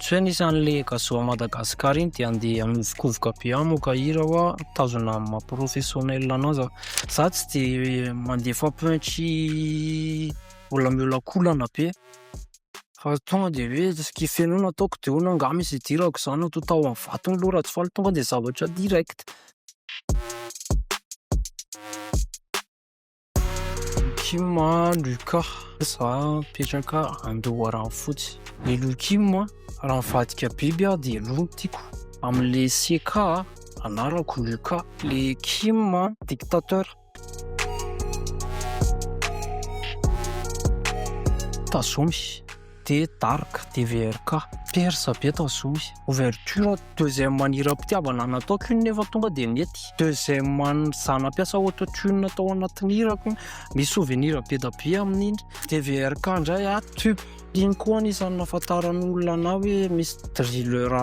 Tsy hoe nisy an'le gazo a Madagasikara iny dia andeha hanovokovoka be amoka hira hoa tazona amin'ny maha-professionnel anazy aho. Za tsy de mandefa punch mbola miolakolana be fa tonga de hoe kifena io nataoko de hono angamba izy idirako zany ho tao amin'ny vatony loha raha tsy faly tonga de zavatra direct. Legume Lucas, za mipetraka Andoharanofotsy. Le legume raha mivadika biby a de lo no tiako. Am'le CK anarako Lucas. Legume dictateur Tazomy, de dark DVRK, persa be tazomy, ouverture deuxième manira-pitiavana nataoko iny nefa tonga de nety. Deuxième zana-piasa autotune tao anatin'ny hirako, misy souvenir be da be amin'iny. DVRK indray a tube, iny koa anisan'ny nahafantaran'olona anahy hoe misy drilleur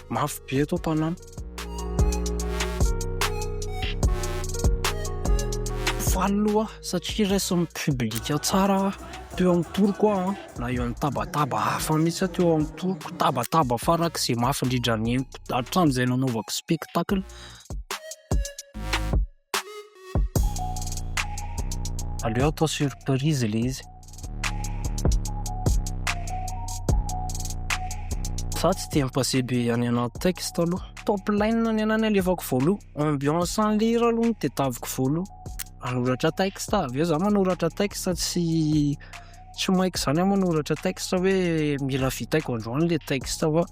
mafy be eto an-tanàna. Faly loha satria raisin'ny publika tsara teo amin'ny toroko aho na eo amin'ny tabataba hafa mihitsy teo amin'ny toroko, tabataba farak'izay mafy indrindra neniko hatramin'izay nanaovako spectacle. Aleo atao surprise le izy. Za tsy de mipase be any anaty texte aloha. Top line ny anany alefako voaloha, ambiance an'le hira aloha no tadiaviko voaloha. Manoratra texte avy eo za manoratra texte tsy maiko zany aho manoratra texte hoe mila vitaiko androany le texte fa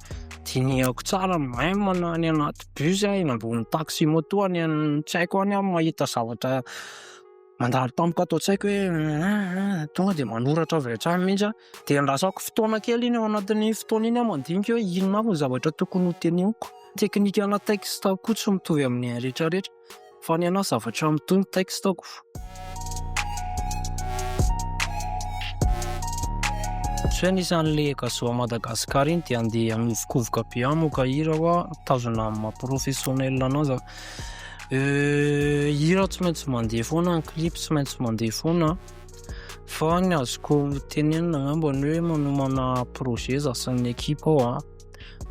dinihako tsara même na any anaty bus eny ambony taxi moto any tsy haiko any aho mahita zavatra mandalo tampoka ato tsy haiko hoe tonga de manoratra avy hatrany mihitsy a de andrasako fotoana kely iny ao anatin'ny fotoana iny aho mandinika hoe inona avy ny zavatra tokony ho teneniko. Teknika ana texte koa tsy mitovy amin'ny rehetrarehetra fa ny anahy zavatra mitony textako. Tsy hoe nisy an'le gazo a Madagasikara iny dia andeha hanovokovoka be amoka hira hoa tazona amin'ny maha-professionnel anazy aho. Hira tsy maintsy mandeha foana, ny clip tsy maintsy mandeha foana fa ny azoko tenenina angamba ny hoe manomana projet za sy ny ekipa ao a.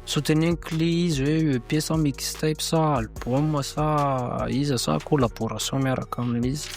So teneniko le izy hoe EP sa mixtape sa album sa iza sa collaboration miaraka amin'izy.